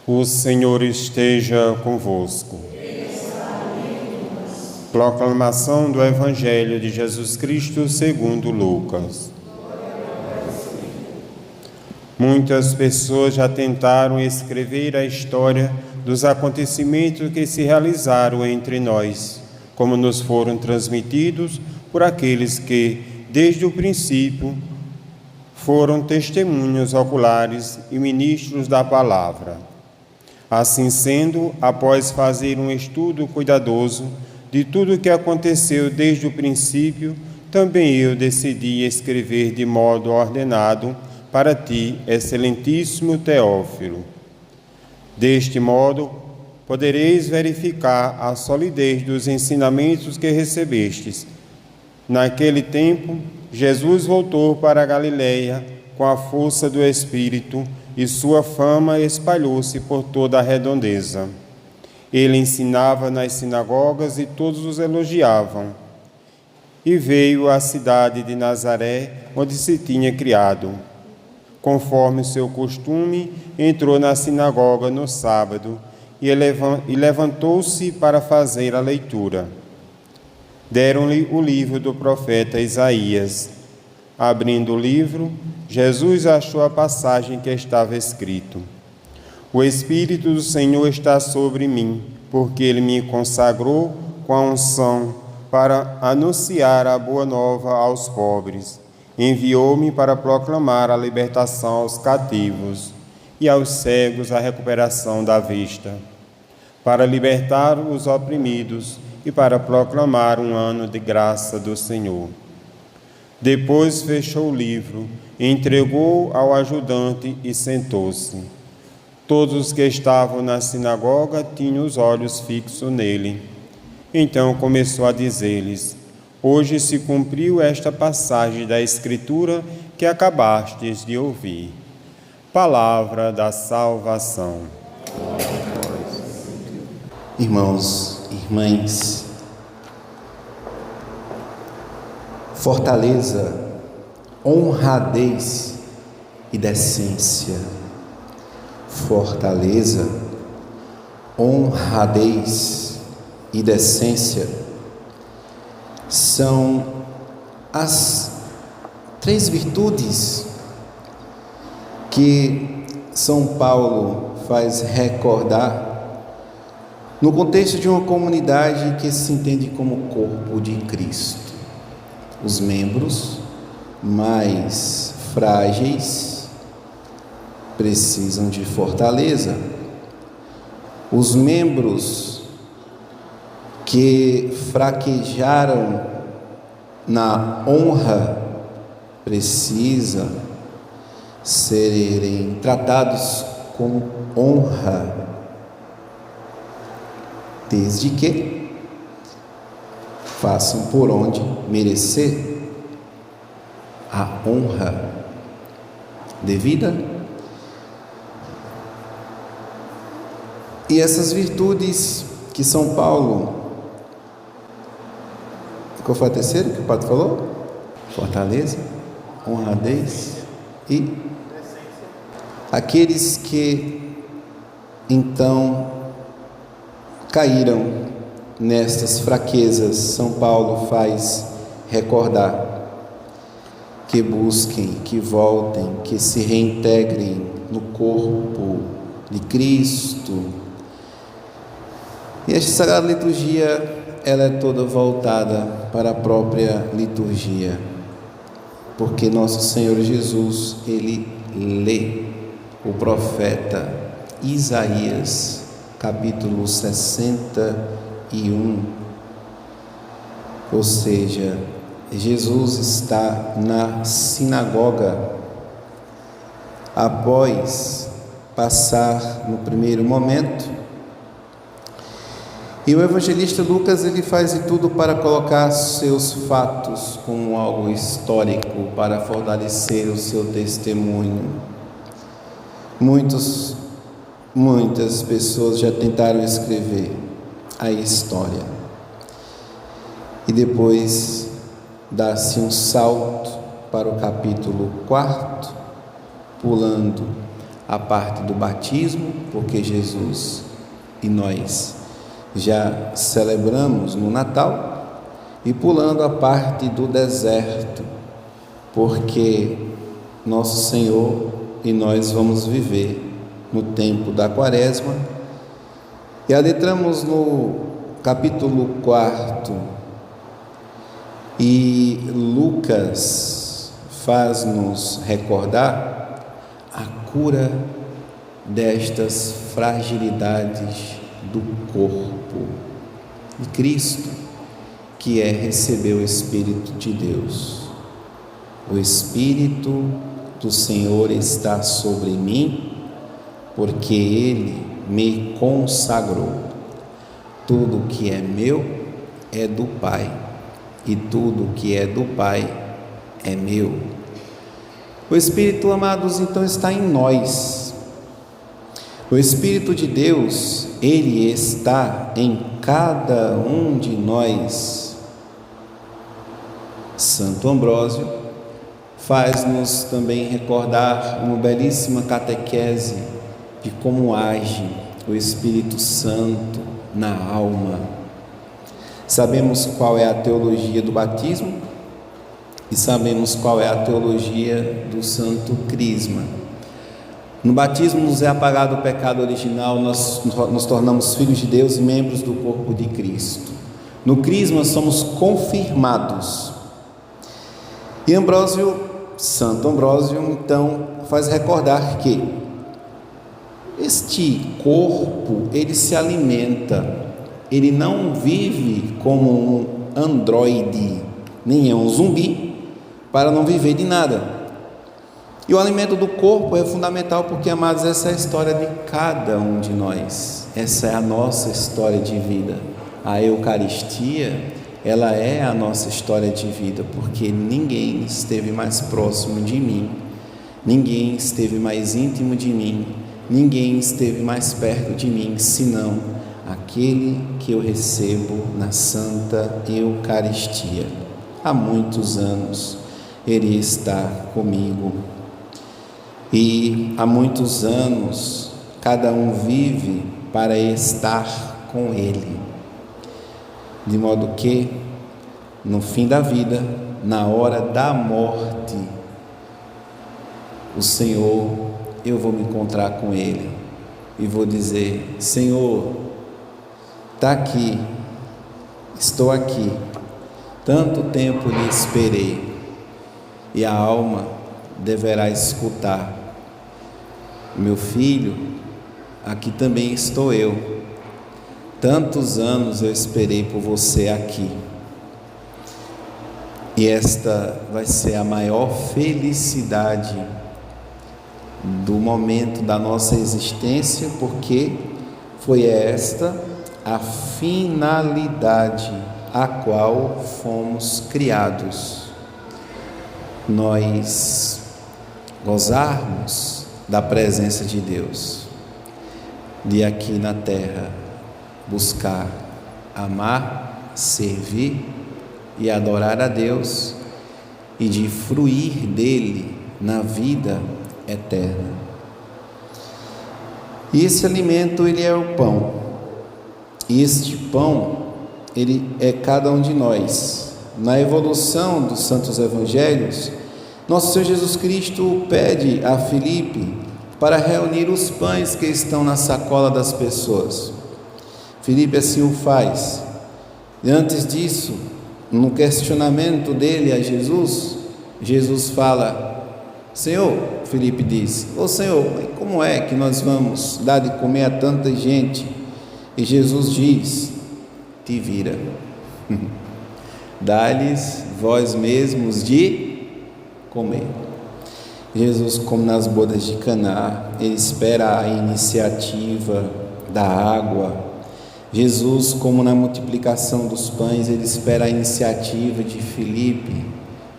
O Senhor esteja convosco. Proclamação do Evangelho de Jesus Cristo segundo Lucas. Muitas pessoas já tentaram escrever a história dos acontecimentos que se realizaram entre nós, como nos foram transmitidos por aqueles que, desde o princípio, foram testemunhos oculares e ministros da palavra. Assim sendo, após fazer um estudo cuidadoso de tudo o que aconteceu desde o princípio, também eu decidi escrever de modo ordenado para ti, excelentíssimo Teófilo. Deste modo, podereis verificar a solidez dos ensinamentos que recebestes. Naquele tempo, Jesus voltou para a Galileia com a força do Espírito e sua fama espalhou-se por toda a redondeza. Ele ensinava nas sinagogas e todos os elogiavam. E veio à cidade de Nazaré, onde se tinha criado. Conforme seu costume, entrou na sinagoga no sábado e levantou-se para fazer a leitura. Deram-lhe o livro do profeta Isaías. Abrindo o livro, Jesus achou a passagem que estava escrito: O Espírito do Senhor está sobre mim, porque Ele me consagrou com a unção para anunciar a boa nova aos pobres. Enviou-me para proclamar a libertação aos cativos e aos cegos a recuperação da vista, para libertar os oprimidos e para proclamar um ano de graça do Senhor. Depois fechou o livro, entregou ao ajudante e sentou-se. Todos os que estavam na sinagoga tinham os olhos fixos nele. Então começou a dizer-lhes: Hoje se cumpriu esta passagem da Escritura que acabastes de ouvir. Palavra da salvação. Irmãos, irmãs, fortaleza, honradez e decência. Fortaleza, honradez e decência são as três virtudes que São Paulo faz recordar no contexto de uma comunidade que se entende como corpo de Cristo. Os membros mais frágeis precisam de fortaleza. Os membros que fraquejaram na honra precisam serem tratados com honra, desde que façam por onde merecer a honra devida. E essas virtudes que São Paulo, qual foi a terceira que o padre falou? Fortaleza, honradez e aqueles que então caíram nestas fraquezas, São Paulo faz recordar que busquem, que voltem, que se reintegrem no corpo de Cristo. E esta Sagrada Liturgia, ela é toda voltada para a própria liturgia, porque nosso Senhor Jesus, Ele lê o profeta Isaías, capítulo 61, ou seja, Jesus está na sinagoga após passar no primeiro momento, e o evangelista Lucas ele faz de tudo para colocar seus fatos como algo histórico, para fortalecer o seu testemunho. Muitas pessoas já tentaram escrever a história e depois dá-se um salto para o capítulo 4, pulando a parte do batismo, porque Jesus e nós já celebramos no Natal, e pulando a parte do deserto, porque nosso Senhor e nós vamos viver no tempo da Quaresma. E adentramos no capítulo 4, e Lucas faz-nos recordar a cura destas fragilidades do corpo de Cristo, que é receber o Espírito de Deus. O Espírito do Senhor está sobre mim, porque Ele me consagrou. Tudo que é meu é do Pai, e tudo que é do Pai é meu. O Espírito, amados, então está em nós. O Espírito de Deus, Ele está em cada um de nós. Santo Ambrósio faz-nos também recordar uma belíssima catequese de como age o Espírito Santo na alma. Sabemos qual é a teologia do batismo e sabemos qual é a teologia do Santo Crisma. No batismo nos é apagado o pecado original, nós nos tornamos filhos de Deus e membros do corpo de Cristo. No Crisma somos confirmados. E Santo Ambrósio, então, faz recordar que este corpo, ele se alimenta, ele não vive como um androide, nem é um zumbi, para não viver de nada. E o alimento do corpo é fundamental porque, amados, essa é a história de cada um de nós. Essa é a nossa história de vida. A Eucaristia, ela é a nossa história de vida, porque ninguém esteve mais próximo de mim, ninguém esteve mais íntimo de mim, ninguém esteve mais perto de mim, senão aquele que eu recebo na Santa Eucaristia. Há muitos anos Ele está comigo. E há muitos anos, cada um vive para estar com Ele, de modo que, no fim da vida, na hora da morte, o Senhor, eu vou me encontrar com Ele e vou dizer: Senhor, está aqui, estou aqui, tanto tempo lhe esperei. E a alma deverá escutar: meu filho, aqui também estou eu, tantos anos eu esperei por você aqui. E esta vai ser a maior felicidade do momento da nossa existência, porque foi esta a finalidade a qual fomos criados. Nós gozarmos da presença de Deus, de aqui na terra buscar, amar, servir e adorar a Deus, e de fruir dele na vida eterna. E esse alimento, ele é o pão, e este pão, ele é cada um de nós. Na evolução dos santos evangelhos, nosso Senhor Jesus Cristo pede a Filipe para reunir os pães que estão na sacola das pessoas. Filipe assim o faz. E antes disso, no questionamento dele a Jesus, Jesus fala: Senhor, Filipe diz: ô Senhor, como é que nós vamos dar de comer a tanta gente? E Jesus diz: te vira, dá-lhes vós mesmos de comer. Jesus, como nas bodas de Caná, ele espera a iniciativa da água. Jesus, como na multiplicação dos pães, ele espera a iniciativa de Filipe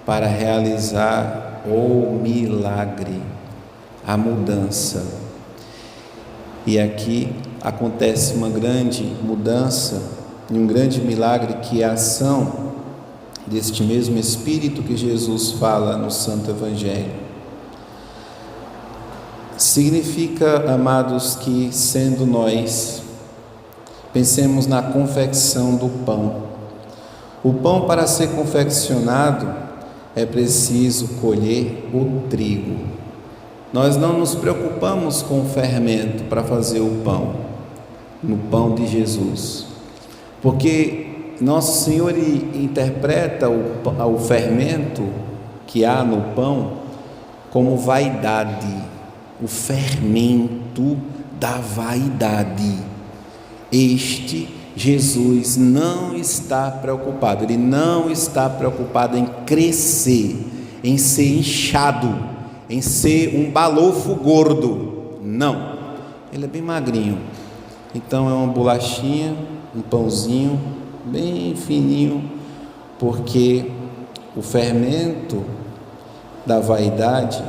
para realizar o milagre, a mudança. E aqui acontece uma grande mudança e um grande milagre, que é a ação deste mesmo Espírito que Jesus fala no Santo Evangelho. Significa, amados, que sendo nós, pensemos na confecção do pão. O pão, para ser confeccionado, é preciso colher o trigo. Nós não nos preocupamos com o fermento para fazer o pão, no pão de Jesus, porque nosso Senhor interpreta o fermento que há no pão como vaidade, o fermento da vaidade. Este Jesus não está preocupado, ele não está preocupado em crescer, em ser inchado, em ser um balofo gordo. Não, ele é bem magrinho. Então é uma bolachinha, um pãozinho bem fininho, porque o fermento da vaidade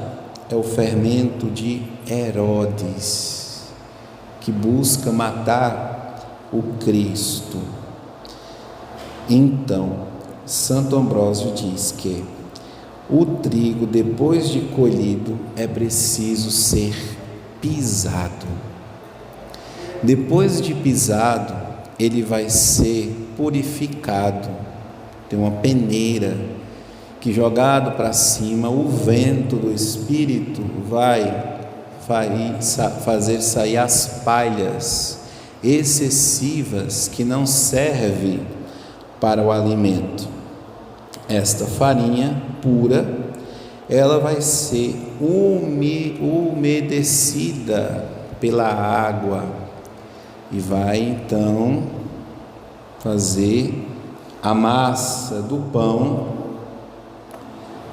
é o fermento de Herodes, que busca matar o Cristo. Então, Santo Ambrósio diz que o trigo, depois de colhido, é preciso ser pisado. Depois de pisado, ele vai ser purificado. Tem uma peneira que, jogado para cima, o vento do Espírito vai fazer sair as palhas excessivas que não servem para o alimento. Esta farinha pura, ela vai ser umedecida pela água e vai então fazer a massa do pão,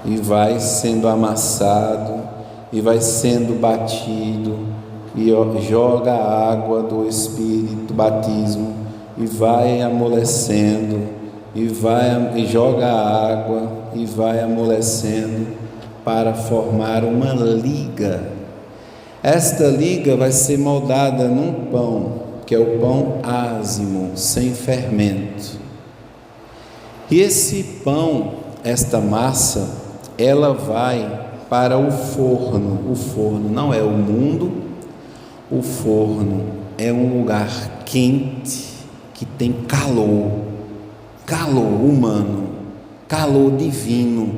e vai sendo amassado e vai sendo batido, e joga a água do Espírito, batismo, e vai amolecendo, e joga a água e vai amolecendo para formar uma liga. Esta liga vai ser moldada num pão, que é o pão ázimo, sem fermento. E esse pão, esta massa, ela vai para o forno. O forno não é o mundo, o forno é um lugar quente, que tem calor humano, calor divino.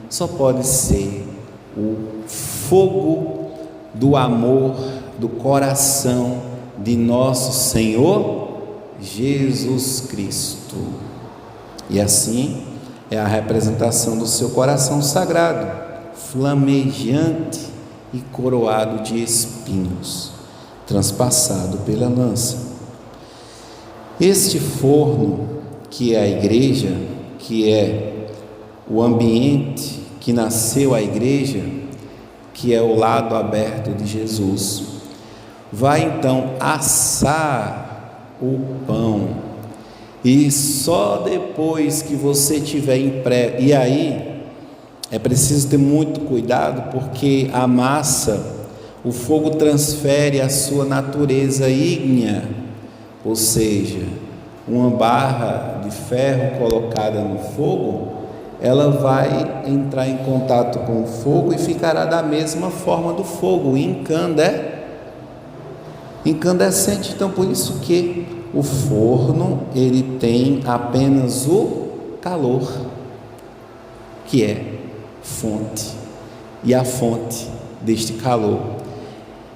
Só pode ser o fogo do amor do coração de nosso Senhor Jesus Cristo. E assim é a representação do seu coração sagrado, flamejante e coroado de espinhos, transpassado pela lança. Este forno, que é a igreja, que é o ambiente que nasceu a igreja, que é o lado aberto de Jesus, vai então assar o pão, e só depois que você tiver e aí é preciso ter muito cuidado, porque a massa, o fogo transfere a sua natureza ígnea, ou seja, uma barra de ferro colocada no fogo, ela vai entrar em contato com o fogo e ficará da mesma forma do fogo, incandescente. Então, por isso que o forno, ele tem apenas o calor, que é fonte, e a fonte deste calor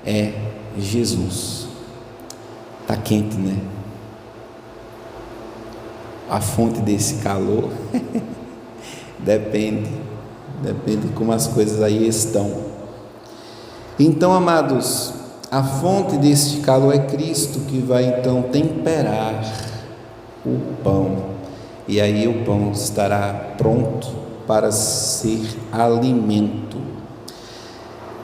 é Jesus. Está quente, né? A fonte desse calor depende de como as coisas aí estão. Então, amados, a fonte deste calor é Cristo, que vai então temperar o pão, e aí o pão estará pronto para ser alimento.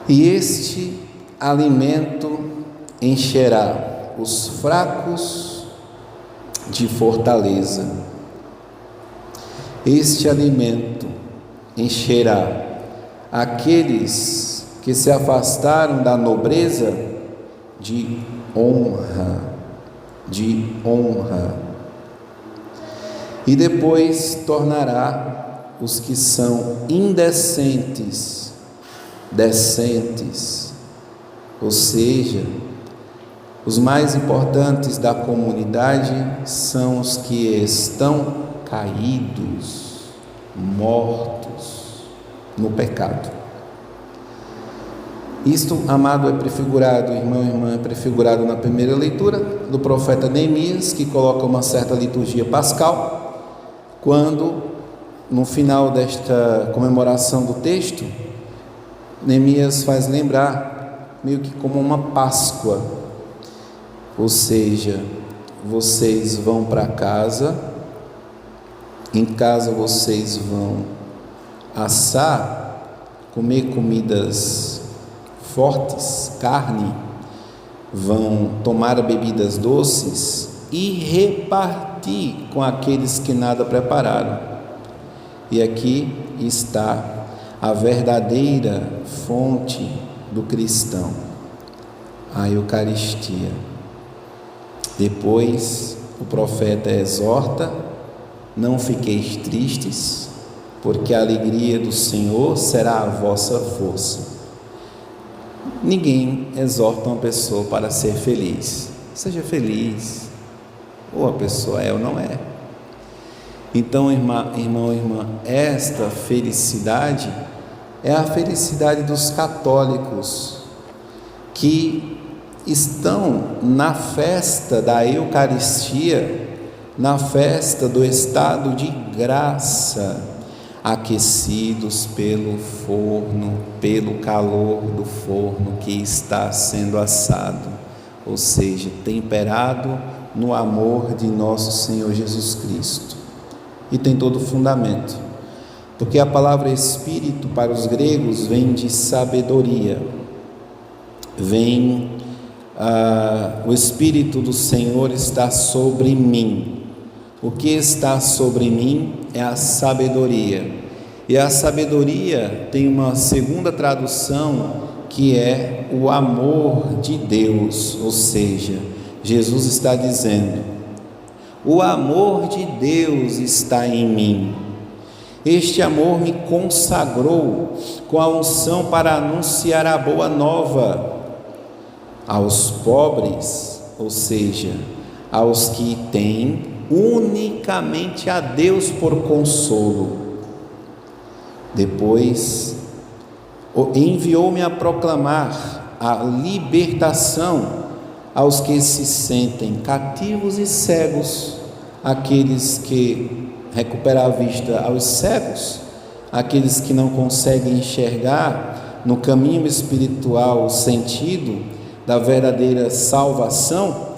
E este alimento encherá os fracos de fortaleza. Este alimento encherá aqueles que se afastaram da nobreza de honra, e depois tornará os que são indecentes, decentes, Ou seja, os mais importantes da comunidade são os que estão caídos, mortos no pecado. Isto, amado, é prefigurado, irmão e irmã, é prefigurado na primeira leitura do profeta Neemias, que coloca uma certa liturgia pascal, quando, no final desta comemoração do texto, Neemias faz lembrar, meio que como uma Páscoa, ou seja, vocês vão para casa, em casa vocês vão assar, comer comidas fortes, carne, vão tomar bebidas doces e repartir com aqueles que nada prepararam. E aqui está a verdadeira fonte do cristão, a Eucaristia. Depois o profeta exorta: não fiqueis tristes, porque a alegria do Senhor será a vossa força. Ninguém exorta uma pessoa para ser feliz. Seja feliz, ou a pessoa é ou não é. Então, irmão, irmã, esta felicidade é a felicidade dos católicos que estão na festa da Eucaristia, na festa do estado de graça, aquecidos pelo forno, pelo calor do forno que está sendo assado, ou seja, temperado no amor de nosso Senhor Jesus Cristo. E tem todo o fundamento, porque a palavra espírito para os gregos vem de sabedoria, vem o Espírito do Senhor está sobre mim. O que está sobre mim é a sabedoria, e a sabedoria tem uma segunda tradução que é o amor de Deus, ou seja, Jesus está dizendo: o amor de Deus está em mim. Este amor me consagrou com a unção para anunciar a boa nova aos pobres, ou seja, aos que têm unicamente a Deus por consolo. Depois enviou-me a proclamar a libertação aos que se sentem cativos e cegos, aqueles que recuperar a vista aos cegos, aqueles que não conseguem enxergar no caminho espiritual o sentido da verdadeira salvação,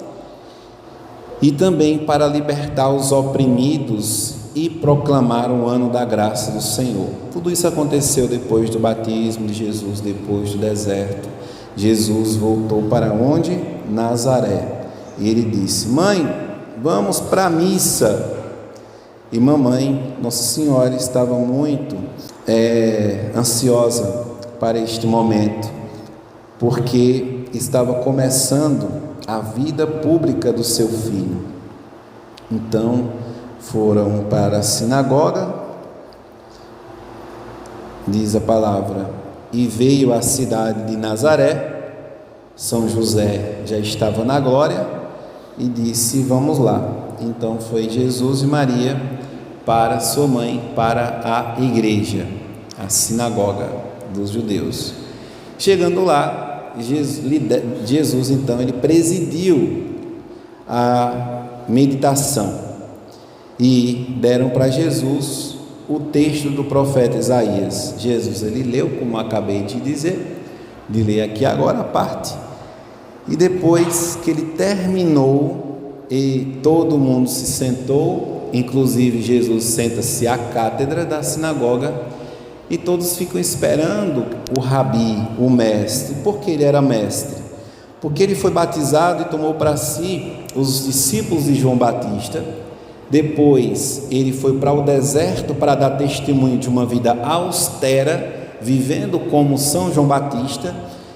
e também para libertar os oprimidos e proclamar o ano da graça do Senhor. Tudo isso aconteceu depois do batismo de Jesus, depois do deserto. Jesus voltou para onde? Nazaré. E ele disse: mãe, vamos para a missa. E mamãe, Nossa Senhora, estava muito ansiosa para este momento, porque estava começando a vida pública do seu filho. Então foram para a sinagoga, diz a palavra, e veio à cidade de Nazaré. São José já estava na glória e disse: vamos lá. Então foi Jesus e Maria para sua mãe, para a igreja, a sinagoga dos judeus. Chegando lá, Jesus então ele presidiu a meditação e deram para Jesus o texto do profeta Isaías. Jesus ele leu, como acabei de dizer, de ler aqui agora a parte, e depois que ele terminou e todo mundo se sentou, inclusive Jesus senta-se à cátedra da sinagoga, e todos ficam esperando o rabi, o mestre. Por que ele era mestre? Porque ele foi batizado e tomou para si os discípulos de João Batista. Depois ele foi para o deserto para dar testemunho de uma vida austera, vivendo como São João Batista.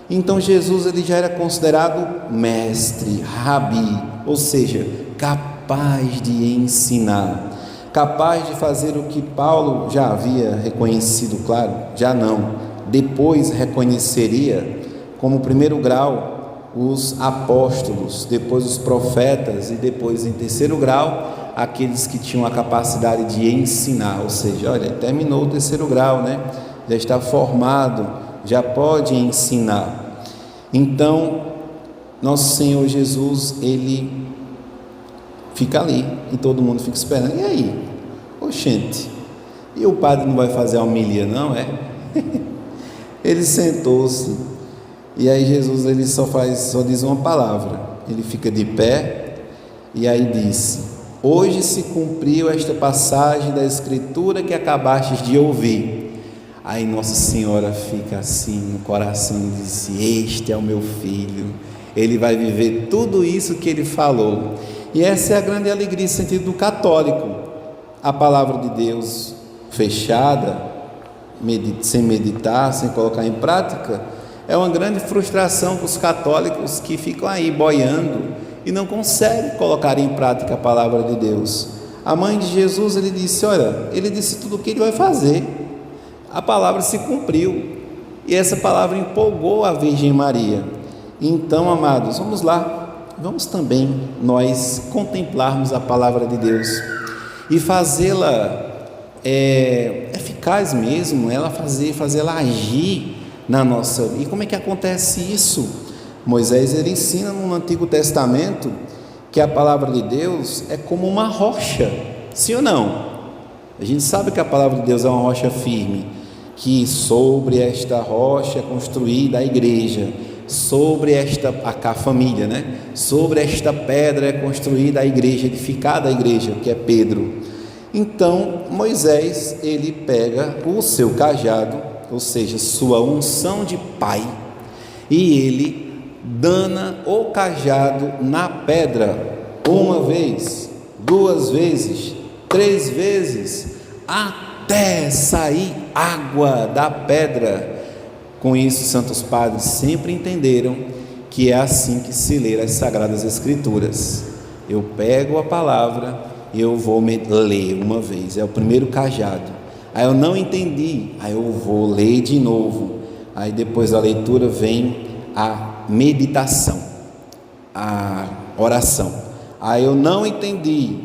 Então Jesus ele já era considerado mestre, rabi, ou seja, capaz de ensinar, capaz de fazer o que Paulo já havia reconhecido, claro, já não, depois reconheceria como primeiro grau os apóstolos, depois os profetas e depois em terceiro grau aqueles que tinham a capacidade de ensinar, ou seja, olha, terminou o terceiro grau, né? Já está formado, já pode ensinar. Então, nosso Senhor Jesus, Ele fica ali e todo mundo fica esperando. E aí? Oxente, e o padre não vai fazer a homilia não, é? Ele sentou-se e aí Jesus, ele só diz uma palavra, ele fica de pé e aí disse: hoje se cumpriu esta passagem da Escritura que acabastes de ouvir. Aí Nossa Senhora fica assim no coração e diz: este é o meu filho, ele vai viver tudo isso que ele falou. E essa é a grande alegria e sentido do católico. A palavra de Deus fechada, sem meditar, sem colocar em prática, é uma grande frustração para os católicos que ficam aí boiando e não conseguem colocar em prática a palavra de Deus. A mãe de Jesus, ele disse, olha, ele disse tudo o que ele vai fazer, a palavra se cumpriu, e essa palavra empolgou a Virgem Maria. Então, amados, vamos lá, vamos também nós contemplarmos a palavra de Deus e fazê-la eficaz mesmo, fazê-la agir na nossa vida. E como é que acontece isso? Moisés, ele ensina no Antigo Testamento que a palavra de Deus é como uma rocha, sim ou não? A gente sabe que a palavra de Deus é uma rocha firme, que sobre esta rocha é construída a igreja, sobre a família, né? Sobre esta pedra é construída a igreja, edificada a igreja, que é Pedro. Então Moisés, ele pega o seu cajado, ou seja, sua unção de pai, e ele dana o cajado na pedra, uma vez, duas vezes, três vezes, até sair água da pedra. Com isso, santos padres sempre entenderam que é assim que se lê as Sagradas Escrituras. Eu pego a palavra e eu vou ler uma vez, é o primeiro cajado. Aí eu não entendi, aí eu vou ler de novo. Aí depois da leitura vem a meditação, a oração. Aí eu não entendi,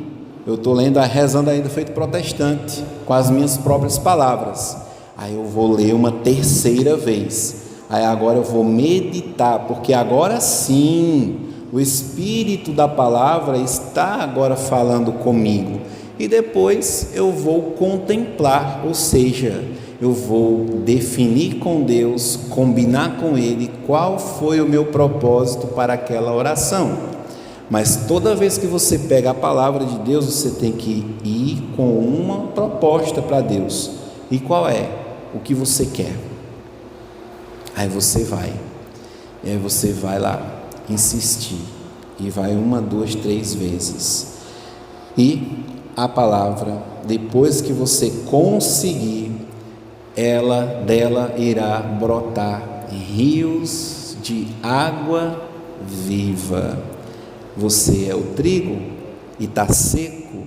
eu estou lendo, rezando ainda feito protestante, com as minhas próprias palavras. Aí eu vou ler uma terceira vez. Aí agora eu vou meditar, porque agora sim o Espírito da palavra está agora falando comigo. E depois eu vou contemplar, ou seja, eu vou definir com Deus, combinar com Ele qual foi o meu propósito para aquela oração. Mas toda vez que você pega a palavra de Deus, você tem que ir com uma proposta para Deus. E qual é? O que você quer? Aí você vai. E aí você vai lá insistir. E vai uma, duas, três vezes. E a palavra, depois que você conseguir, dela irá brotar rios de água viva. Você é o trigo e está seco,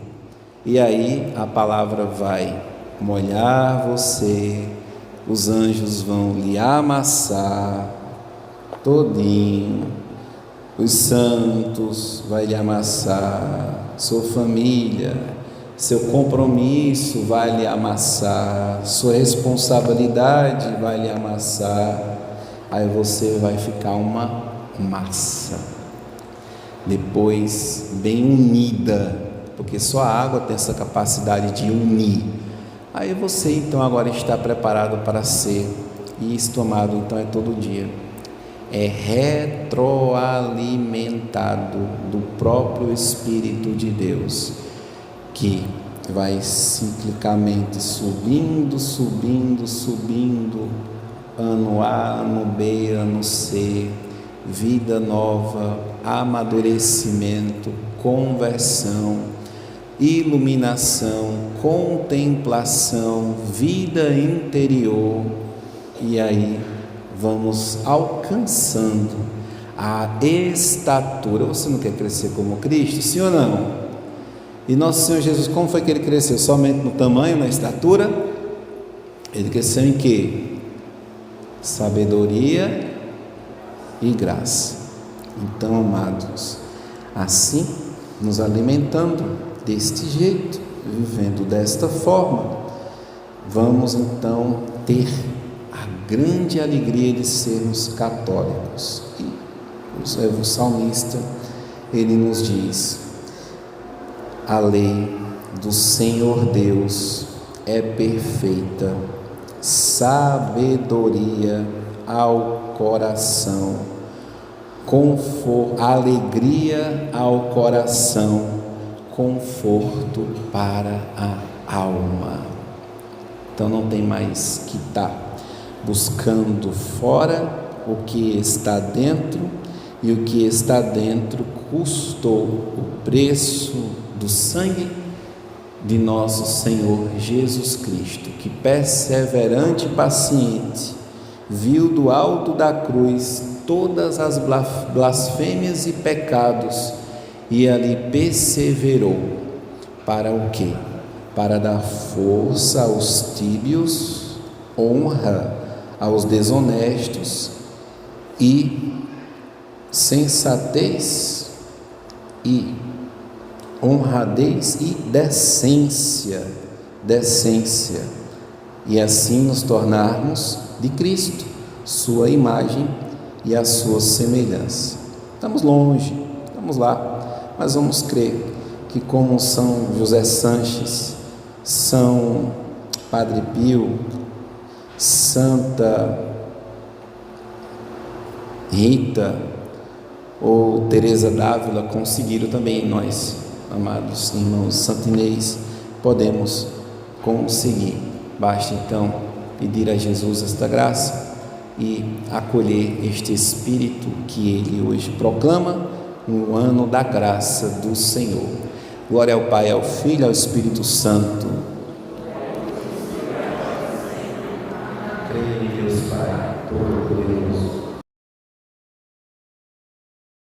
e aí a palavra vai molhar você, os anjos vão lhe amassar todinho, os santos vai lhe amassar, sua família, seu compromisso vai lhe amassar, sua responsabilidade vai lhe amassar, aí você vai ficar uma massa, depois bem unida, porque só a água tem essa capacidade de unir. Aí você então agora está preparado para ser, e isso tomado então é todo dia, é retroalimentado do próprio Espírito de Deus, que vai ciclicamente subindo, ano A, ano B, ano C, vida nova, amadurecimento, conversão, iluminação, contemplação, vida interior, e aí vamos alcançando a estatura. Você não quer crescer como Cristo, sim ou não? E nosso Senhor Jesus, como foi que ele cresceu? Somente no tamanho, na estatura? Ele cresceu em quê? Sabedoria e graça. Então, amados, assim, nos alimentando deste jeito, vivendo desta forma, vamos então ter a grande alegria de sermos católicos. E o salmista, ele nos diz: a lei do Senhor Deus é perfeita, sabedoria ao coração, alegria ao coração, conforto para a alma. Então não tem mais que estar buscando fora o que está dentro, e o que está dentro custou o preço do sangue de nosso Senhor Jesus Cristo, que perseverante e paciente viu do alto da cruz todas as blasfêmias e pecados e ali perseverou. Para o quê? Para dar força aos tíbios, honra aos desonestos e sensatez e honradez e decência, e assim nos tornarmos de Cristo, sua imagem e a sua semelhança. Estamos longe, estamos lá, mas vamos crer que, como São José Sanches, São Padre Pio, Santa Rita ou Teresa d'Ávila conseguiram também, nós, amados irmãos, Santo Inês, podemos conseguir. Basta então pedir a Jesus esta graça e acolher este Espírito que Ele hoje proclama no ano da graça do Senhor. Glória ao Pai, ao Filho e ao Espírito Santo. Creio em Deus Pai, todo